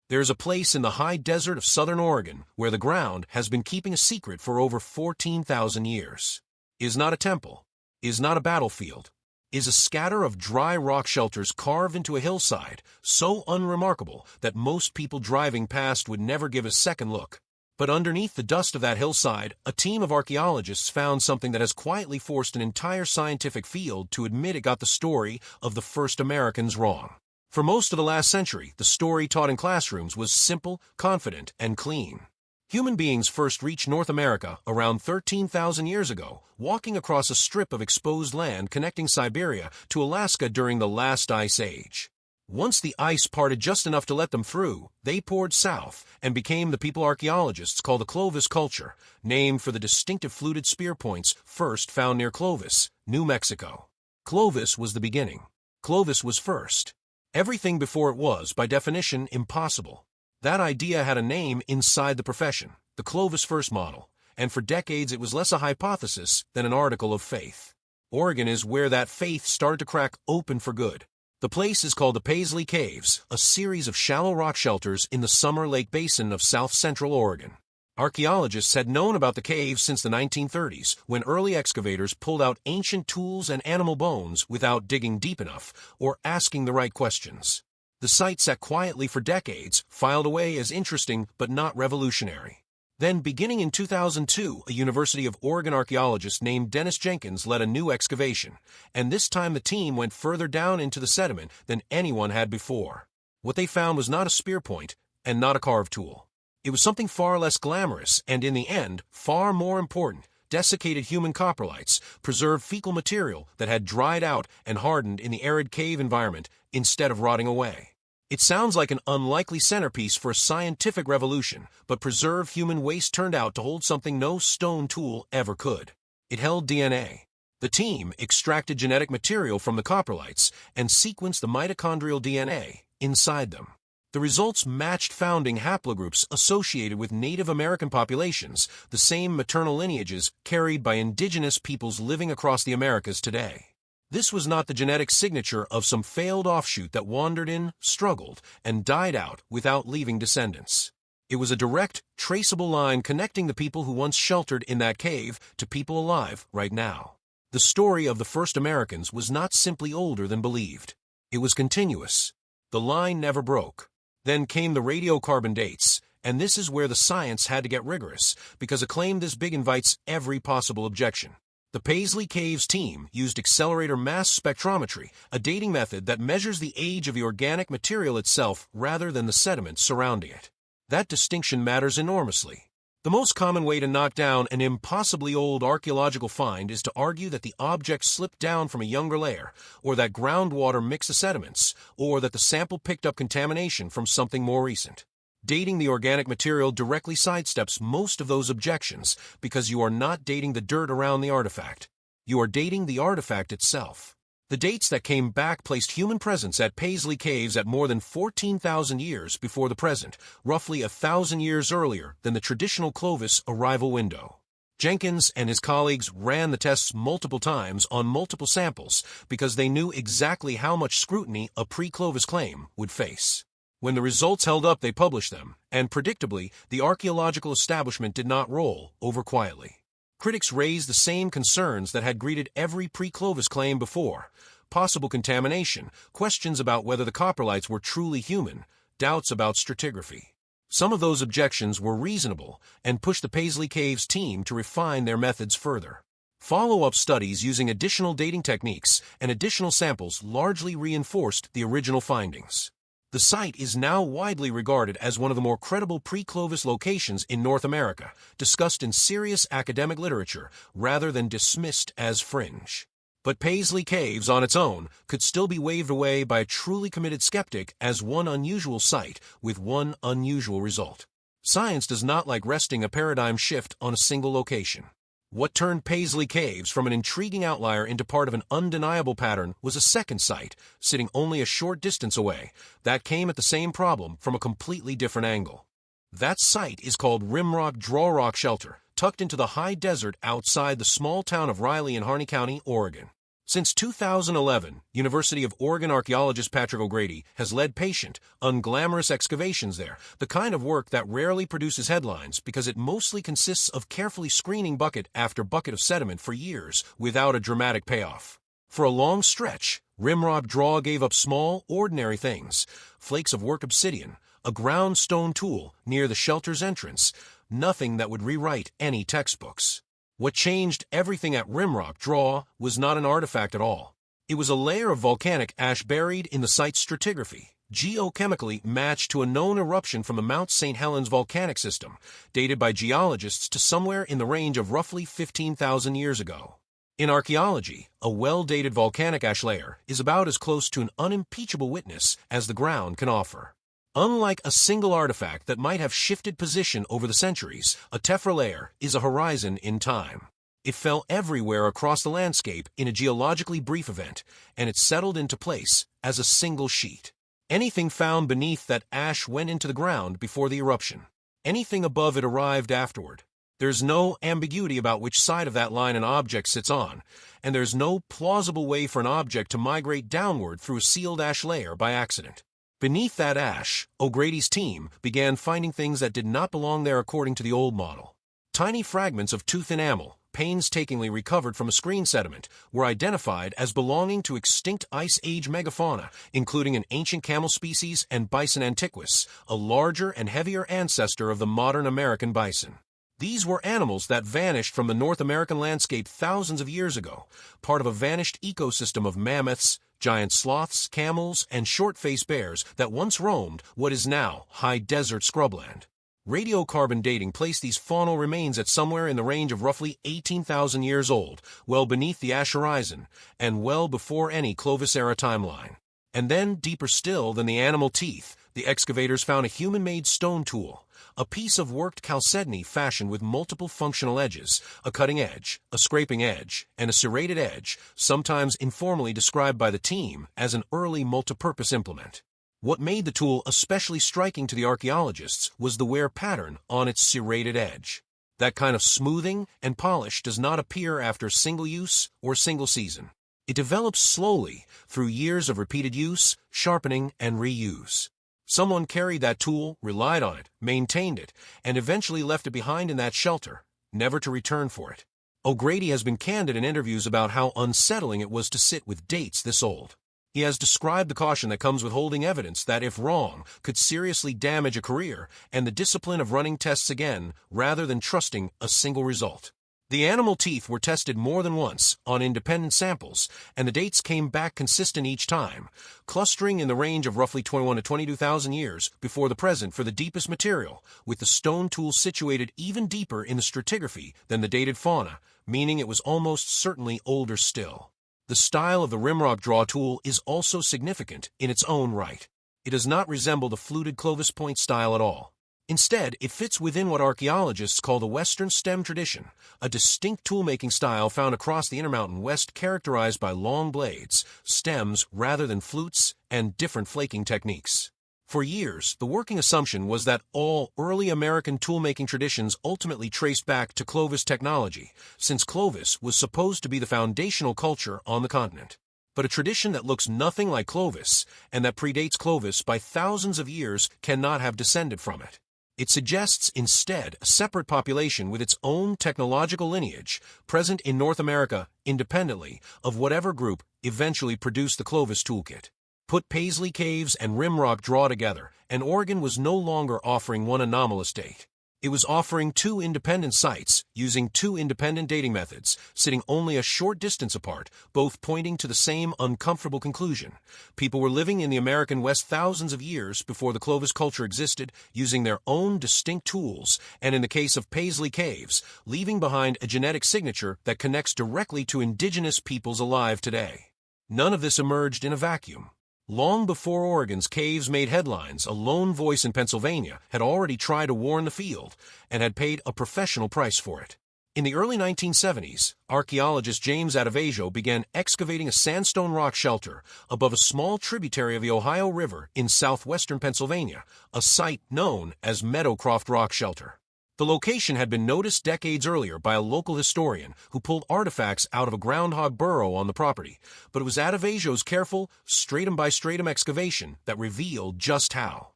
There's a place in the high desert of southern Oregon where the ground has been keeping a secret for over 14,000 years. Is not a temple, is not a battlefield, is a scatter of dry rock shelters carved into a hillside, so unremarkable that most people driving past would never give a second look. But underneath the dust of that hillside, a team of archaeologists found something that has quietly forced an entire scientific field to admit it got the story of the first Americans wrong. For most of the last century, the story taught in classrooms was simple, confident, and clean. Human beings first reached North America around 13,000 years ago, walking across a strip of exposed land connecting Siberia to Alaska during the last ice age. Once the ice parted just enough to let them through, they poured south and became the people archaeologists call the Clovis culture, named for the distinctive fluted spear points first found near Clovis, New Mexico. Clovis was the beginning. Clovis was first. Everything before it was, by definition, impossible. That idea had a name inside the profession, the Clovis first model, and for decades it was less a hypothesis than an article of faith. Oregon is where that faith started to crack open for good. The place is called the Paisley Caves, a series of shallow rock shelters in the Summer Lake Basin of south-central Oregon. Archaeologists had known about the caves since the 1930s, when early excavators pulled out ancient tools and animal bones without digging deep enough or asking the right questions. The site sat quietly for decades, filed away as interesting but not revolutionary. Then, beginning in 2002, a University of Oregon archaeologist named Dennis Jenkins led a new excavation, and this time the team went further down into the sediment than anyone had before. What they found was not a spear point, and not a carved tool. It was something far less glamorous, and in the end, far more important: desiccated human coprolites, preserved fecal material that had dried out and hardened in the arid cave environment instead of rotting away. It sounds like an unlikely centerpiece for a scientific revolution, but preserved human waste turned out to hold something no stone tool ever could. It held DNA. The team extracted genetic material from the coprolites and sequenced the mitochondrial DNA inside them. The results matched founding haplogroups associated with Native American populations, the same maternal lineages carried by indigenous peoples living across the Americas today. This was not the genetic signature of some failed offshoot that wandered in, struggled, and died out without leaving descendants. It was a direct, traceable line connecting the people who once sheltered in that cave to people alive right now. The story of the first Americans was not simply older than believed. It was continuous. The line never broke. Then came the radiocarbon dates, and this is where the science had to get rigorous, because a claim this big invites every possible objection. The Paisley Caves team used accelerator mass spectrometry, a dating method that measures the age of the organic material itself rather than the sediment surrounding it. That distinction matters enormously. The most common way to knock down an impossibly old archaeological find is to argue that the object slipped down from a younger layer, or that groundwater mixed the sediments, or that the sample picked up contamination from something more recent. Dating the organic material directly sidesteps most of those objections because you are not dating the dirt around the artifact. You are dating the artifact itself. The dates that came back placed human presence at Paisley Caves at more than 14,000 years before the present, roughly 1,000 years earlier than the traditional Clovis arrival window. Jenkins and his colleagues ran the tests multiple times on multiple samples because they knew exactly how much scrutiny a pre-Clovis claim would face. When the results held up, they published them, and predictably, the archaeological establishment did not roll over quietly. Critics raised the same concerns that had greeted every pre-Clovis claim before: possible contamination, questions about whether the coprolites were truly human, doubts about stratigraphy. Some of those objections were reasonable and pushed the Paisley Caves team to refine their methods further. Follow-up studies using additional dating techniques and additional samples largely reinforced the original findings. The site is now widely regarded as one of the more credible pre-Clovis locations in North America, discussed in serious academic literature rather than dismissed as fringe. But Paisley Caves on its own could still be waved away by a truly committed skeptic as one unusual site with one unusual result. Science does not like resting a paradigm shift on a single location. What turned Paisley Caves from an intriguing outlier into part of an undeniable pattern was a second site, sitting only a short distance away, that came at the same problem from a completely different angle. That site is called Rimrock Draw Rock Shelter, tucked into the high desert outside the small town of Riley in Harney County, Oregon. Since 2011, University of Oregon archaeologist Patrick O'Grady has led patient, unglamorous excavations there, the kind of work that rarely produces headlines because it mostly consists of carefully screening bucket after bucket of sediment for years without a dramatic payoff. For a long stretch, Rimrock Draw gave up small, ordinary things, flakes of work obsidian, a ground stone tool near the shelter's entrance, nothing that would rewrite any textbooks. What changed everything at Rimrock Draw was not an artifact at all. It was a layer of volcanic ash buried in the site's stratigraphy, geochemically matched to a known eruption from the Mount St. Helens volcanic system, dated by geologists to somewhere in the range of roughly 15,000 years ago. In archaeology, a well-dated volcanic ash layer is about as close to an unimpeachable witness as the ground can offer. Unlike a single artifact that might have shifted position over the centuries, a tephra layer is a horizon in time. It fell everywhere across the landscape in a geologically brief event, and it settled into place as a single sheet. Anything found beneath that ash went into the ground before the eruption. Anything above it arrived afterward. There's no ambiguity about which side of that line an object sits on, and there's no plausible way for an object to migrate downward through a sealed ash layer by accident. Beneath that ash, O'Grady's team began finding things that did not belong there according to the old model. Tiny fragments of tooth enamel, painstakingly recovered from a screen sediment, were identified as belonging to extinct Ice Age megafauna, including an ancient camel species and Bison antiquus, a larger and heavier ancestor of the modern American bison. These were animals that vanished from the North American landscape thousands of years ago, part of a vanished ecosystem of mammoths, giant sloths, camels, and short-faced bears that once roamed what is now high desert scrubland. Radiocarbon dating placed these faunal remains at somewhere in the range of roughly 18,000 years old, well beneath the ash horizon, and well before any Clovis-era timeline. And then, deeper still than the animal teeth, the excavators found a human-made stone tool, a piece of worked chalcedony fashioned with multiple functional edges, a cutting edge, a scraping edge, and a serrated edge, sometimes informally described by the team as an early multipurpose implement. What made the tool especially striking to the archaeologists was the wear pattern on its serrated edge. That kind of smoothing and polish does not appear after single use or single season. It develops slowly through years of repeated use, sharpening, and reuse. Someone carried that tool, relied on it, maintained it, and eventually left it behind in that shelter, never to return for it. O'Grady has been candid in interviews about how unsettling it was to sit with dates this old. He has described the caution that comes with holding evidence that, if wrong, could seriously damage a career, and the discipline of running tests again rather than trusting a single result. The animal teeth were tested more than once on independent samples, and the dates came back consistent each time, clustering in the range of roughly 21 to 22,000 years before the present for the deepest material, with the stone tool situated even deeper in the stratigraphy than the dated fauna, meaning it was almost certainly older still. The style of the Rimrock Draw tool is also significant in its own right. It does not resemble the fluted Clovis point style at all. Instead, it fits within what archaeologists call the Western stem tradition, a distinct toolmaking style found across the Intermountain West characterized by long blades, stems rather than flutes, and different flaking techniques. For years, the working assumption was that all early American toolmaking traditions ultimately traced back to Clovis technology, since Clovis was supposed to be the foundational culture on the continent. But a tradition that looks nothing like Clovis, and that predates Clovis by thousands of years, cannot have descended from it. It suggests instead a separate population with its own technological lineage, present in North America independently of whatever group eventually produced the Clovis toolkit. Put Paisley Caves and Rimrock Draw together, and Oregon was no longer offering one anomalous date. It was offering two independent sites, using two independent dating methods, sitting only a short distance apart, both pointing to the same uncomfortable conclusion. People were living in the American West thousands of years before the Clovis culture existed, using their own distinct tools, and in the case of Paisley Caves, leaving behind a genetic signature that connects directly to indigenous peoples alive today. None of this emerged in a vacuum. Long before Oregon's caves made headlines, a lone voice in Pennsylvania had already tried to warn the field and had paid a professional price for it. In the early 1970s, archaeologist James Adavaggio began excavating a sandstone rock shelter above a small tributary of the Ohio River in southwestern Pennsylvania, a site known as Meadowcroft Rock Shelter. The location had been noticed decades earlier by a local historian who pulled artifacts out of a groundhog burrow on the property, but it was Adavasio's careful, stratum-by-stratum excavation that revealed just how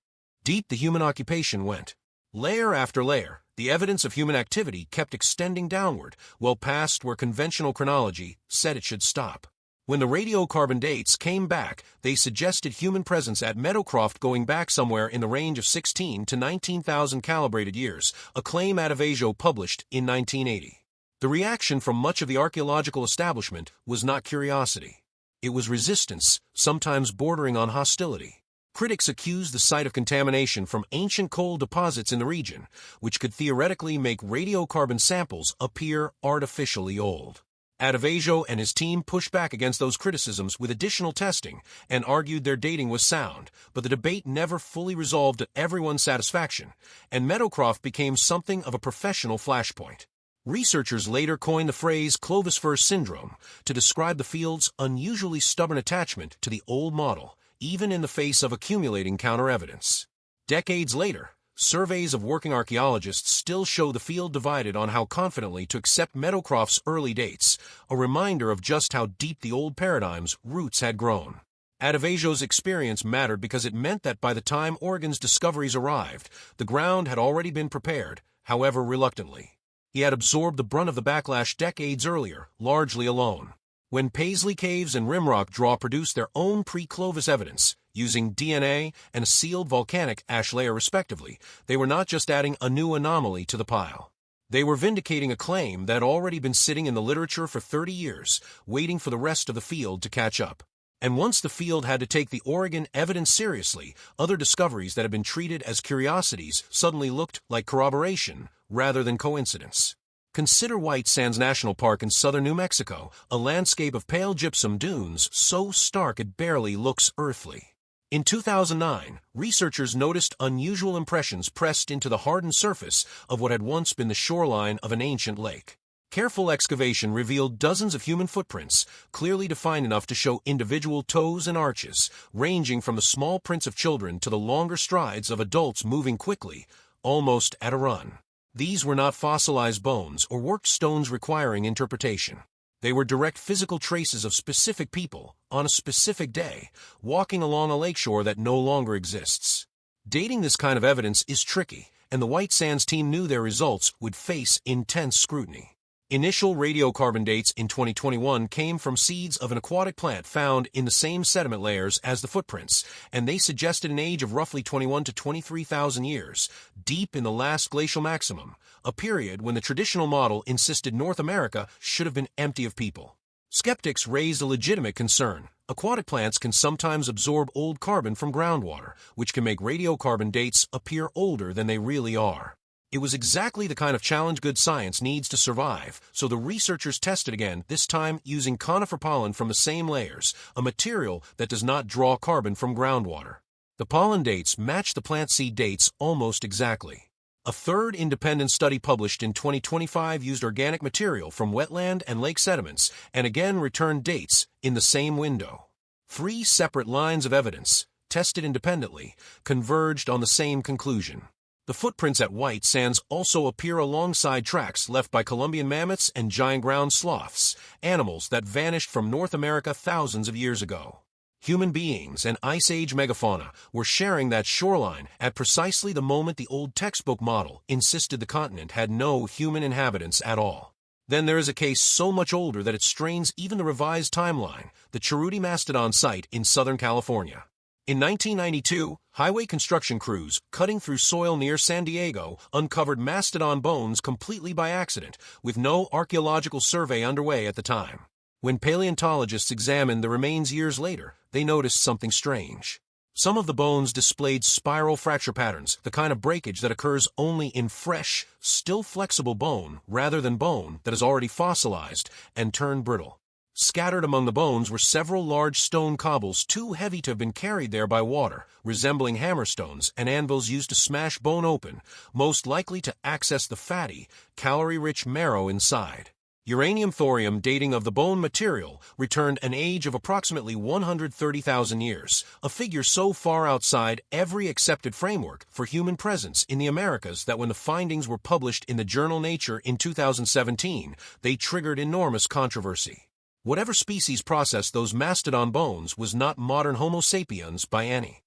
deep the human occupation went. Layer after layer, the evidence of human activity kept extending downward, well past where conventional chronology said it should stop. When the radiocarbon dates came back, they suggested human presence at Meadowcroft going back somewhere in the range of 16 to 19,000 calibrated years, a claim Adavasio published in 1980. The reaction from much of the archaeological establishment was not curiosity. It was resistance, sometimes bordering on hostility. Critics accused the site of contamination from ancient coal deposits in the region, which could theoretically make radiocarbon samples appear artificially old. Adavasio and his team pushed back against those criticisms with additional testing and argued their dating was sound, but the debate never fully resolved to everyone's satisfaction, and Meadowcroft became something of a professional flashpoint. Researchers later coined the phrase Clovis fir syndrome to describe the field's unusually stubborn attachment to the old model, even in the face of accumulating counter-evidence. Decades later, surveys of working archaeologists still show the field divided on how confidently to accept Meadowcroft's early dates, a reminder of just how deep the old paradigm's roots had grown. Adavasio's experience mattered because it meant that by the time Oregon's discoveries arrived, the ground had already been prepared, however reluctantly. He had absorbed the brunt of the backlash decades earlier, largely alone. When Paisley Caves and Rimrock Draw produced their own pre-Clovis evidence, using DNA and a sealed volcanic ash layer respectively, they were not just adding a new anomaly to the pile. They were vindicating a claim that had already been sitting in the literature for 30 years, waiting for the rest of the field to catch up. And once the field had to take the Oregon evidence seriously, other discoveries that had been treated as curiosities suddenly looked like corroboration rather than coincidence. Consider White Sands National Park in southern New Mexico, a landscape of pale gypsum dunes so stark it barely looks earthly. In 2009, researchers noticed unusual impressions pressed into the hardened surface of what had once been the shoreline of an ancient lake. Careful excavation revealed dozens of human footprints, clearly defined enough to show individual toes and arches, ranging from the small prints of children to the longer strides of adults moving quickly, almost at a run. These were not fossilized bones or worked stones requiring interpretation. They were direct physical traces of specific people, on a specific day, walking along a lakeshore that no longer exists. Dating this kind of evidence is tricky, and the White Sands team knew their results would face intense scrutiny. Initial radiocarbon dates in 2021 came from seeds of an aquatic plant found in the same sediment layers as the footprints, and they suggested an age of roughly 21 to 23,000 years, deep in the last glacial maximum, a period when the traditional model insisted North America should have been empty of people. Skeptics raised a legitimate concern. Aquatic plants can sometimes absorb old carbon from groundwater, which can make radiocarbon dates appear older than they really are. It was exactly the kind of challenge good science needs to survive, so the researchers tested again, this time using conifer pollen from the same layers, a material that does not draw carbon from groundwater. The pollen dates match the plant seed dates almost exactly. A third independent study published in 2025 used organic material from wetland and lake sediments and again returned dates in the same window. 3 separate lines of evidence, tested independently, converged on the same conclusion. The footprints at White Sands also appear alongside tracks left by Columbian mammoths and giant ground sloths, animals that vanished from North America thousands of years ago. Human beings and Ice Age megafauna were sharing that shoreline at precisely the moment the old textbook model insisted the continent had no human inhabitants at all. Then there is a case so much older that it strains even the revised timeline, the Cheruti Mastodon site in Southern California. In 1992, highway construction crews cutting through soil near San Diego uncovered mastodon bones completely by accident, with no archaeological survey underway at the time. When paleontologists examined the remains years later, they noticed something strange. Some of the bones displayed spiral fracture patterns, the kind of breakage that occurs only in fresh, still flexible bone rather than bone that is already fossilized and turned brittle. Scattered among the bones were several large stone cobbles too heavy to have been carried there by water, resembling hammerstones and anvils used to smash bone open, most likely to access the fatty, calorie-rich marrow inside. Uranium-thorium dating of the bone material returned an age of approximately 130,000 years, a figure so far outside every accepted framework for human presence in the Americas that when the findings were published in the journal Nature in 2017, they triggered enormous controversy. Whatever species processed those mastodon bones was not modern Homo sapiens by any